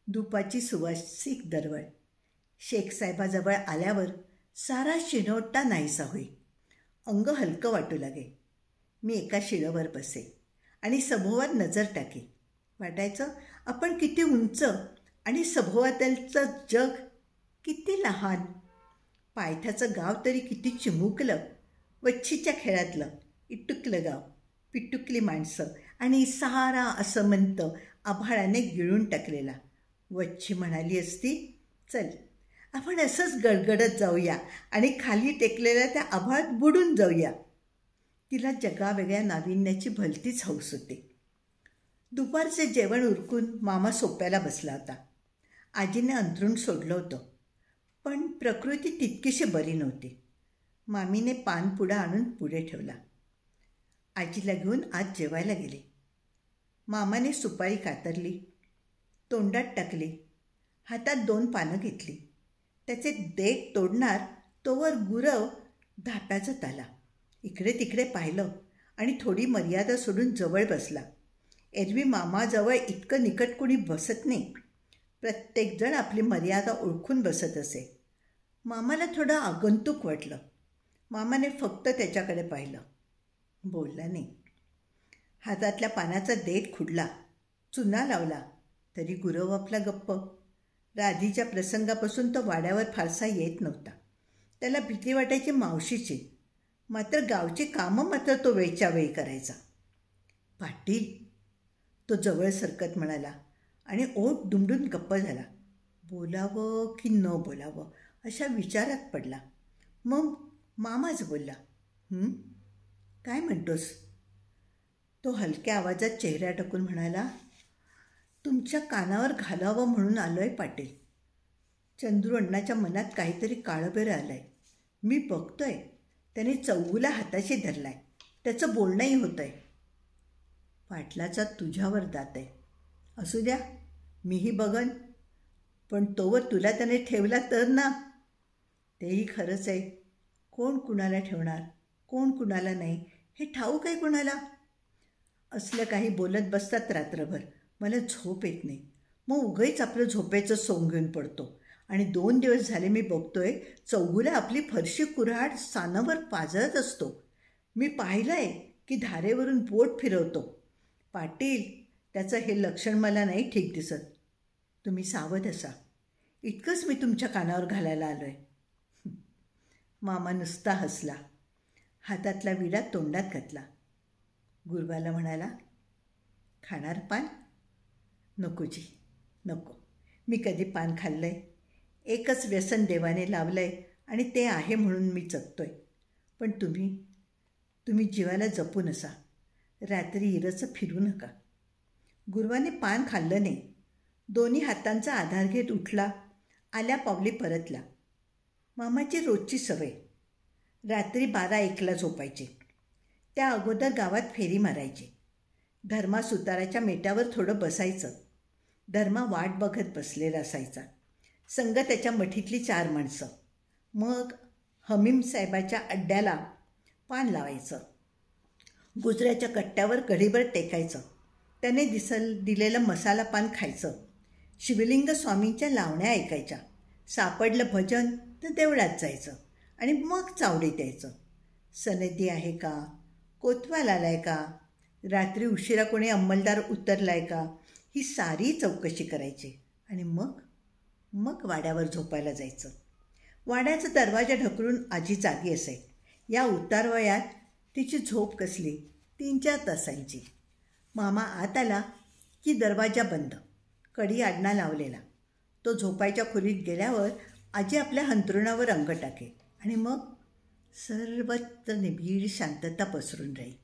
धुपाची सुवासिक दरवळ. शेखसाहेबाजवळ आल्यावर सारा शिणवटा नाहीसा होई. अंग हलकं वाटू लागे. मी एका शिळावर बसे आणि सभोवार नजर टाके. वाटायचं आपण किती उंच आणि सभोवतालचं जग किती लहान. पायथ्याचं गाव तरी किती चिमुकलं. वच्छीच्या खेळातलं इटुकलं गाव, पिटुकली माणसं आणि सारा असमंत आभाळाने गिळून टाकलेला. वच्छी म्हणाली असती, चल आपण असंच गडगडत जाऊया आणि खाली टेकलेल्या त्या आभाळात बुडून जाऊया. तिला जगावेगळ्या नाविन्याची भलतीच हौस होती. दुपारचे जेवण उरकून मामा सोप्याला बसला होता. आजीने अंथरूण सोडलं होतं, पण प्रकृती तितकीशी बरी नव्हती. मामीने पानपुडा आणून पुढे ठेवला. आजीला घेऊन आज जेवायला गेले. मामाने सुपारी कातरली, तोंडात टाकली, हातात 2 पानं घेतली. त्याचे देठ तोडणार तोवर गुरव धाप्याचा आला. इकडे तिकडे पाहिलं आणि थोडी मर्यादा सोडून जवळ बसला. एरवी मामाजवळ इतकं निकट कोणी बसत नाही. प्रत्येकजण आपली मर्यादा ओळखून बसत असे. मामाला थोडं आगंतुक वाटलं. मामाने फक्त त्याच्याकडे पाहिलं, बोलला नाही. हातातल्या पानाचा देठ खुडला, चुना लावला, तरी गुरव आपला गप्प. राधीच्या प्रसंगापासून तो वाड्यावर फारसा येत नव्हता. त्याला भीती वाटायची मावशीची. मात्र गावची कामं मात्र तो वेळच्या वेळी करायचा. पाटील, तो जवळ सरकत म्हणाला आणि ओठ दुमडून गप्प झाला. बोलावं की न बोलावं अशा विचारात पडला. मग मामाच बोलला, काय म्हणतोस? तो हलक्या आवाजात चेहरा टाकून म्हणाला, तुमच्या कानावर घालावं म्हणून आलो आहे पाटील. चंद्रू अण्णाच्या मनात काहीतरी काळबेर आलं आहे. मी बघतोय, त्याने चौगुला हाताशी धरला आहे. त्याचं बोलणंही होतं आहे. पाटलाचा तुझ्यावर दात आहे. असू द्या, मीही बघन, पण तोवर तुला त्याने ठेवला तर ना. तेही खरंच आहे. कोण कुणाला ठेवणार, कोण कुणाला नाही हे ठाऊक आहे कुणाला. असलं काही बोलत बसतात रात्रभर. मला झोप येत नाही. मग उगाच आपलं झोपेचं सोंग घेऊन पडतो. आणि 2 दिवस झाले मी बघतोय चौगुला आपली फरशी कुऱ्हाड सानावर पाजळत असतो. मी पाहिलं आहे की धारेवरून बोट फिरवतो. पाटील, त्याचं हे लक्षण मला नाही ठीक दिसत. तुम्ही सावध असा. इतकंच मी तुमच्या कानावर घालायला आलो आहे. मामा नुसता हसला. हातातला विडा तोंडात घातला. गुरबाला म्हणाला, खाणार पान? नकोजी, नको. मी कधी पान खाल्लं आहे? एकच व्यसन देवाने लावलं आहे आणि ते आहे म्हणून मी जगतोय. पण तुम्ही जीवाला जपून असा. रात्री इरचं फिरू नका. गुरवाने पान खाल्लं नाही. दोन्ही हातांचा आधार घेत उठला. आल्या पावली परतला. मामाची रोजची सवय. रात्री 12-1ला झोपायची. त्या अगोदर गावात फेरी मारायची. धर्मा सुताराच्या मेट्यावर थोडं बसायचं. धर्मा वाट बघत बसलेला असायचा. संग त्याच्या मठीतली 4 माणसं. मग हमीम साहेबाच्या अड्ड्याला पान लावायचं. गुजऱ्याच्या कट्ट्यावर कढीभर टेकायचं. त्याने दिलेलं मसाला पान खायचं. शिवलिंग स्वामींच्या लावण्या ऐकायच्या. सापडलं भजन तर देवळात जायचं आणि मग चावडीत यायचं. सनदी आहे का, कोतवाल आलाय का, रात्री उशिरा कोणी अंमलदार उतरलाय का, ही सारी चौकशी करायची आणि मग वाड्यावर झोपायला जायचं. वाड्याचा दरवाजा ढकलून आजी जागी असे. या उतार वयात तिची झोप कसली 3-4 तासांची. मामा आत आला की दरवाजा बंद, कडी आडणा लावलेला. तो झोपायच्या खोलीत गेल्यावर आजी आपल्या अंथरुणावर अंग टाके आणि मग सर्वत्र निबिड शांतता पसरून राहील.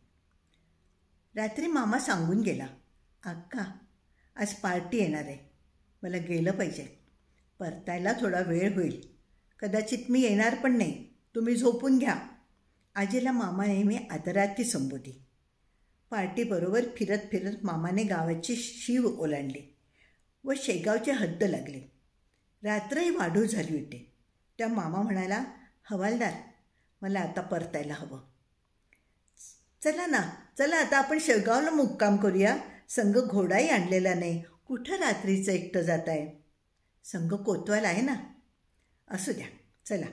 रात्री मामा सांगून गेला, अक्का आज पार्टी येणार आहे, मला गेलं पाहिजे. परतायला थोडा वेळ होईल, कदाचित मी येणार पण नाही, तुम्ही झोपून घ्या. आजीला मामा नेहमी आदरार्थी संबोधी. पार्टीबरोबर फिरत फिरत मामाने गावाची शीव ओलांडली व शेगावची हद्द लागली. रात्रही वाढू झाली होती. त्या मामा म्हणाला, हवालदार मला आता परतायला हवं. चला ना, चला आता आपण शेगावला मुक्काम करूया. संघ घोडाही आणलेला नाही, कुठं रात्रीचं एकटं जात आहे. संघ कोतवाल आहे ना. असू द्या, चला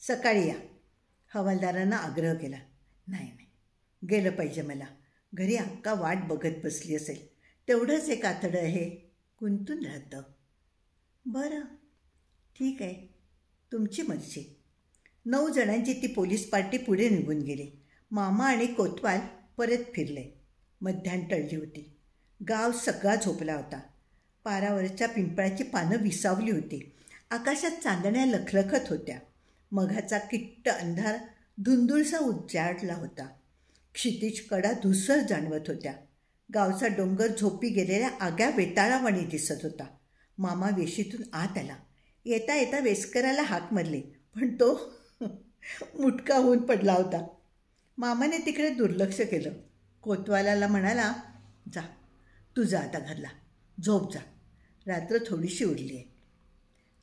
सकाळी या. हवालदारानं आग्रह केला. नाही, गेलं पाहिजे मला. घरी अक्का वाट बघत बसली असेल. तेवढंच एक आतडं आहे, गुंतून राहतं. बरं ठीक आहे, तुमची मर्जी. 9 जणांची ती पोलीस पार्टी पुढे निघून गेली. मामा आणि कोतवाल परत फिरले. मध्याह्न टळली होती. गाव सगळा झोपला होता. पारावरच्या पिंपळाची पानं विसावली होती. आकाशात चांदण्या लखलखत होत्या. मघाचा किट्ट अंधार धुंदुळसा उजाडला होता. क्षितिज कडा धुसर जाणवत होत्या. गावचा डोंगर झोपी गेलेल्या आग्या वेताळावाणी दिसत होता. मामा वेशीतून आत आला. येता येता वेस्कराला हाक मारली, पण तो मुटका होऊन पडला होता. मामाने तिकडे दुर्लक्ष केलं. कोतवालाला म्हणाला, जा तू जा आता घरला, झोप जा, रात्र थोडीशी उरली आहे.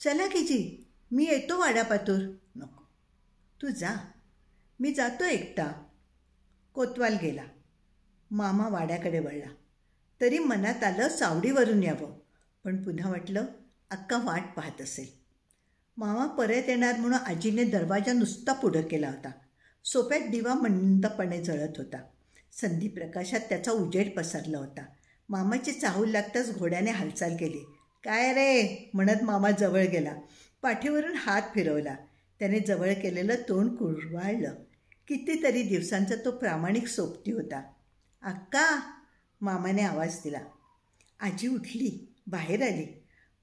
चला की जी, मी येतो वाडापातूर. नको, तू जा, मी जातो एकटा. कोतवाल गेला. मामा वाड्याकडे वळला. तरी मनात आलं सावडीवरून यावं, पण पुन्हा वाटलं अक्का वाट पाहत असेल. मामा परत येणार म्हणून आजीने दरवाजा नुसता पुढं केला होता. सोप्यात दिवा मंदपणे जळत होता. संधी प्रकाशात त्याचा उजेड पसरला होता. मामाची चाहूल लागताच घोड्याने हालचाल केली. काय रे म्हणत मामा जवळ गेला. पाठीवरून हात फिरवला. त्याने जवळ केलेलं तोंड कुरवाळलं. कितीतरी दिवसांचा तो प्रामाणिक सोबती होता. अक्का, मामाने आवाज दिला. आजी उठली, बाहेर आली.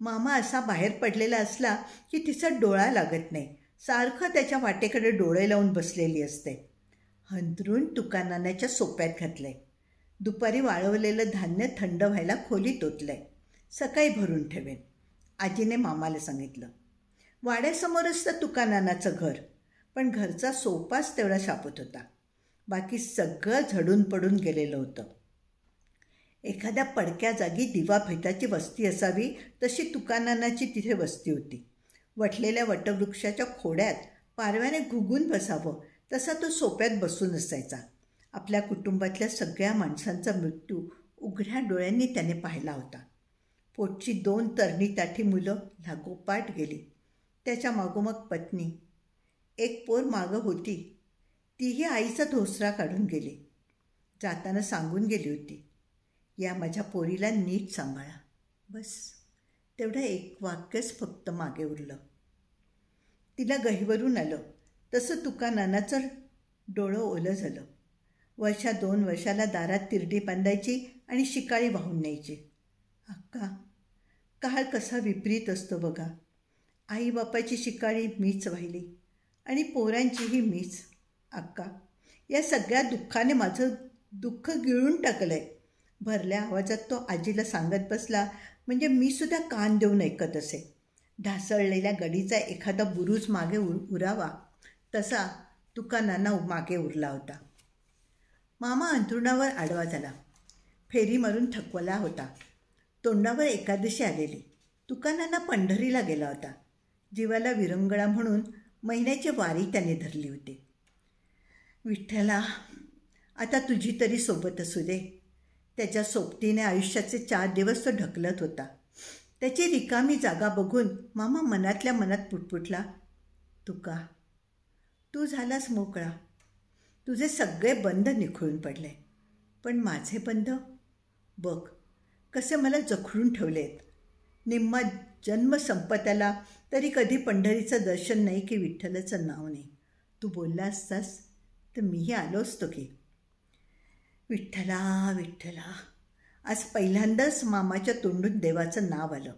मामा असा बाहेर पडलेला असला की तिचा डोळा लागत नाही. सारखं त्याच्या वाटेकडे डोळे लावून बसलेली असते. हंतरून तुकानानाच्या सोप्यात घातलंय. दुपारी वाळवलेलं धान्य थंड व्हायला खोलीत ओतलंय. सकाळी भरून ठेवेन, आजीने मामाला सांगितलं. वाड्यासमोरच तर तुकानानाचं घर, पण घरचा सोपाच तेवढा शापत होता. बाकी सगळं झडून पडून गेलेलं होतं. एखाद्या पडक्या जागी दिवा भेटाची वस्ती असावी तशी तुकानानाची तिथे वस्ती होती. वटलेल्या वटवृक्षाच्या खोड्यात पारव्याने घुगून बसावं तसा तो सोप्यात बसून असायचा. आपल्या कुटुंबातल्या सगळ्या माणसांचा मृत्यू उघड्या डोळ्यांनी त्याने पाहिला होता. पोटची 2 तरणी-ताठी मुलं लागोपाठ गेली. त्याच्या मागोमाग पत्नी. एक पोर मागं होती, तीही आईचा धोसरा काढून गेली. जाताना सांगून गेली होती, या माझ्या पोरीला नीट सांभाळा. बस तेवढं एक वाक्यच फक्त मागे उरलं. तिला गहिवरून आलं तसं तुकानानाचं डोळं ओलं झालं. 1-2 वर्षाला दारात तिरडी बांधायची आणि शिकाळी वाहून न्यायची. अक्का, काळ कसा विपरीत असतो बघा. आईबापाची शिकाळी मीच वाहिली आणि पोरांचीही मीच. अक्का, या सगळ्या दुःखाने माझं दुःख गिळून टाकलं आहे. भरल्या आवाजात तो आजीला सांगत बसला म्हणजे मी सुद्धा कान देऊन ऐकत असे. ढासळलेल्या गडीचा एखादा बुरुज मागे उरावा तसा तुकानाना मागे उरला होता. मामा अंथरुणावर आडवा झाला. फेरी मारून थकवला होता. तोंडावर एकादशी आलेली. तुकानाना पंढरीला गेला होता. जीवाला विरंगळा म्हणून महिन्याची वारी त्याने धरली होती. विठ्ठला, आता तुझी तरी सोबत असू दे. त्याच्या सोबतीने आयुष्याचे 4 दिवस तो ढकलत होता. त्याची रिकामी जागा बघून मामा मनातल्या मनात पुटपुटला. तुका, तू झालास मोकळा. तुझे सगळे बंध निखळून पडले, पण माझे बंध बघ कसे मला जखडून ठेवलेत. निम्मा जन्म संपत्याला तरी कधी पंढरीचं दर्शन नाही की विठ्ठलाचं नाव नाही. तू बोलला असतास तर मीही आलो असतो की. विठ्ठला विठ्ठला. आज पहिल्यांदाच मामाच्या तोंडून देवाचं नाव आलं.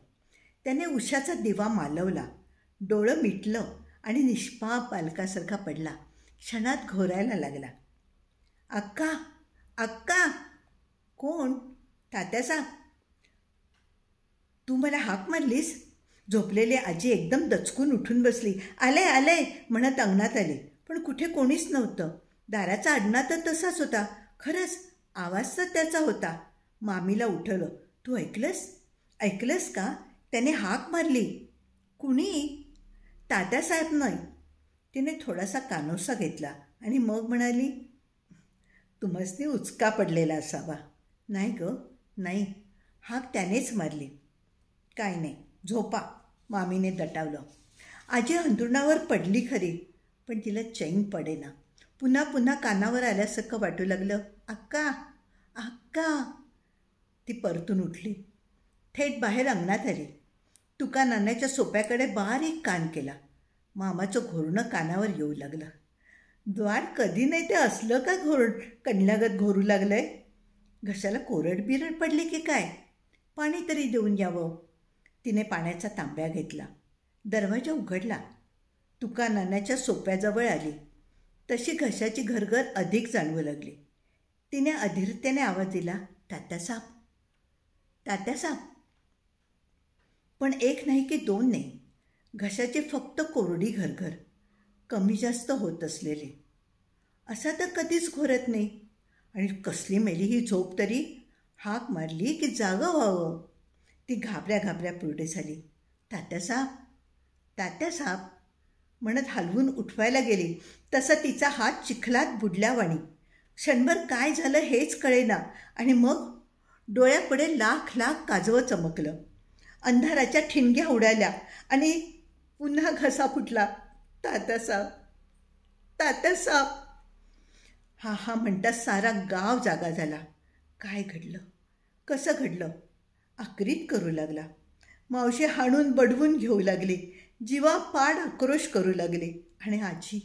त्याने उशाचा दिवा मालवला, डोळं मिटलं आणि निष्पाप बालकासारखा पडला. क्षणात घोरायला लागला. अक्का अक्का. कोण? तात्यासाहेब. तू मला हाक मारलीस? झोपलेली आजी एकदम दचकून उठून बसली. आले आले म्हणत अंगणात आले, पण कुठे कोणीच नव्हतं. दाराचा आडणा तर तसाच होता. खरंच आवाज तर त्याचा होता. मामीला उठवलं. तू ऐकलंस? ऐकलंस का? त्याने हाक मारली. कुणी? तात्यासाहेब नाही. तिने थोडासा कानोसा घेतला आणि मग म्हणाली, तुम्हासनी उचका पडलेला असावा. नाही ग, नाही. हाक त्यानेच मारली. काय नाही, झोपा, मामीने दटावलं. आजी अंथरुणावर पडली खरी, पण तिला चैन पडेना. पुन्हा पुन्हा कानावर आल्यासारखं वाटू लागलं. अक्का अक्का. ती परतून उठली, थेट बाहेर अंगणात आली. तुका नाण्याच्या सोप्याकडे बारीक कान केला. मामाचं घोरणं कानावर येऊ लागलं. द्वार कधी नाही ते असलं का कणल्यागत घोरू लागलंय? घशाला कोरड बिरड पडली की काय? पाणी तरी देऊन यावं. तिने पाण्याचा तांब्या घेतला, दरवाजा उघडला. तुका नाण्याच्या सोप्याजवळ आली तशी घशाची घरघर अधिक जाणवू लागली. तिने अधीरतेने आवाज दिला, तात्यासाहेब, तात्यासाहेब. पण एक नाही की दोन नाही, घशाची फक्त कोरडी घरघर, कमी जास्त होत असलेली. असा तर कधीच घोरत नाही. आणि कसली मेली ही झोप तरी. हाक मारली की जागं व्हावं. ती घाबऱ्या घाबऱ्या पुढे झाली. तात्यासाहेब, तात्यासाहेब म्हणत हलवून उठवायला गेली, तसा तिचा हात चिखलात बुडल्यावाणी. क्षणभर काय झालं हेच कळेना. आणि मग डोळ्यापुढे लाख लाख काजवं चमकलं. अंधाराच्या ठिणग्या उडाल्या आणि पुन्हा घसा फुटला. तात्यासाहेब, तात्यासाहेब. हा हा म्हणता सारा गाव जागा झाला. काय घडलं? कसं घडलं? आक्रीत करू लागला. मावशी हाणून बडवून घेऊ लागली. जीवापाड आक्रोश करू लागली. आणि आजी,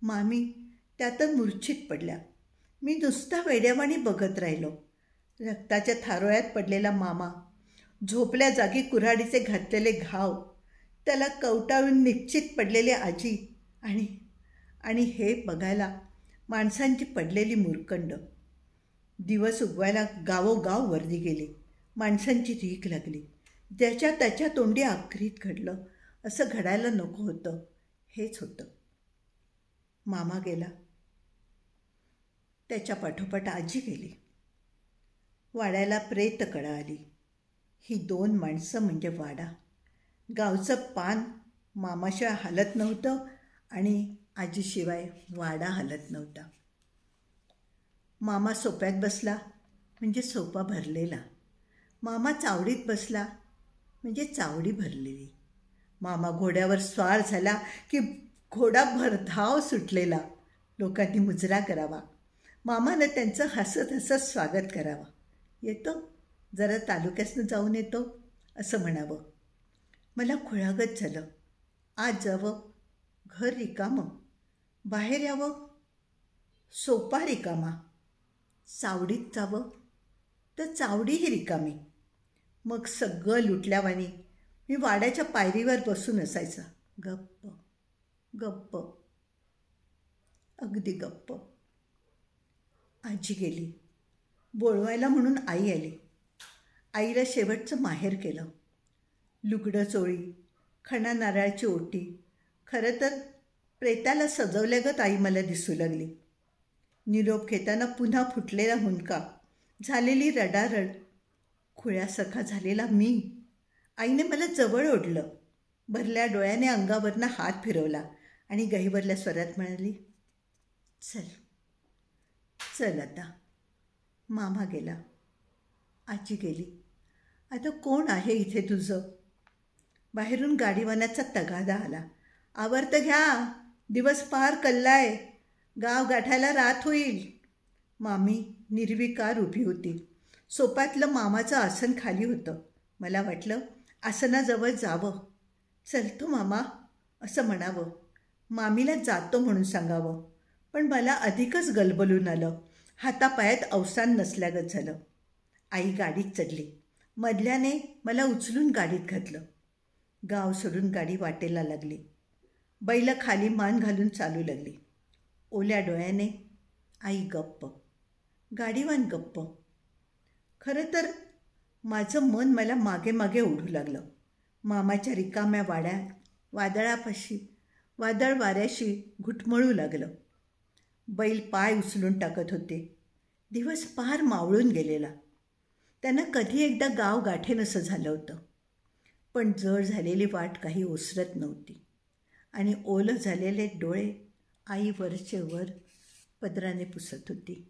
मामी त्यातच मूर्छित पडल्या. मी नुसता वेड्यावाणी बघत राहिलो. रक्ताच्या थारोळ्यात पडलेला मामा, झोपल्या जागी कुऱ्हाडीचे घातलेले घाव, त्याला कवटाळून निश्चित पडलेली आजी आणि हे बघायला माणसांची पडलेली मुरकंड. दिवस उगवायला गावोगाव वर्दी गेली. माणसांची रीक लागली. ज्याच्या त्याच्या तोंडी आक्रीत घडलं. असं घडायला नको होतं. हेच होतं. मामा गेला. त्याच्या पाठोपाठ आजी गेली. वाड्याला प्रेत कळा आली. ही दोन माणसं म्हणजे वाडा. गावचं पान मामाशिवाय हालत नव्हतं आणि आजीशिवाय वाडा हालत नव्हता. मामा सोप्यात बसला म्हणजे सोपा भरलेला. मामा चावडीत बसला म्हणजे चावडी भरलेली. मामा घोड्यावर स्वार झाला की घोडा भरधाव सुटलेला. लोकांनी मुजरा करावा. मामानं त्यांचं हसत हसत स्वागत करावं. येतो, जरा तालुक्यासनं जाऊन येतो असं म्हणावं. मला खुळागत झालं. आज जावं, घर रिकामं. बाहेर यावं, सोपा रिकामा. चावडीत जावं तर चावडीही रिकामी. मग सगळं लुटल्यावानी मी वाड्याच्या पायरीवर बसून असायचा. गप्प गप्प, अगदी गप्प. आजी गेली. बोलवायला म्हणून आई आली. आईला शेवटचं माहेर केलं. लुगडं चोळी, खणा नारळाची ओटी. खरं तर प्रेताला सजवल्यागत आई मला दिसू लागली. निरोप घेताना पुन्हा फुटलेला हुंदका, झालेली रडारड, खुळ्यासारखा झालेला मी. आईने मला जवळ ओढलं. भरल्या डोळ्याने अंगावरनं हात फिरवला आणि गहिवरल्या स्वरात म्हणाली, चल चल आता. मामा गेला. आजी गेली. आता कोण आहे इथे तुझं? बाहेरून गाडीवानाचा तगादा आला. आवर्त घ्या, दिवस पार कल्लाय, गाव गाठायला रात होईल. मामी निर्विकार उभी होती. सोप्यातलं मामाचं आसन खाली होतं. मला वाटलं आसनाजवळ जावं. चलतो मामा असं म्हणावं, मामीला जातो म्हणून सांगावं, पण मला अधिकच गलबलून आलं. हातापायात अवसान नसल्यागत झालं. आई गाडीत चढली. मधल्याने मला उचलून गाडीत घातलं. गाव सोडून गाडी वाटेला लागली. बैल खाली मान घालून चालू लागली. ओल्या डोळ्याने आई गप्प, गाडीवान गप्प. खरं तर माझं मन मला मागे मागे ओढू लागलं. मामाच्या रिकाम्या वादळापाशी वादळ वाऱ्याशी घुटमळू लागलं. बैल पाय उचलून टाकत होते. दिवस पार मावळून गेलेला. त्यांना कधी एकदा गाव गाठेनसं झालं होतं. पण जड झालेली वाट काही ओसरत नव्हती आणि ओलं झालेले डोळे आई वरचे वर पदराने पुसत होती.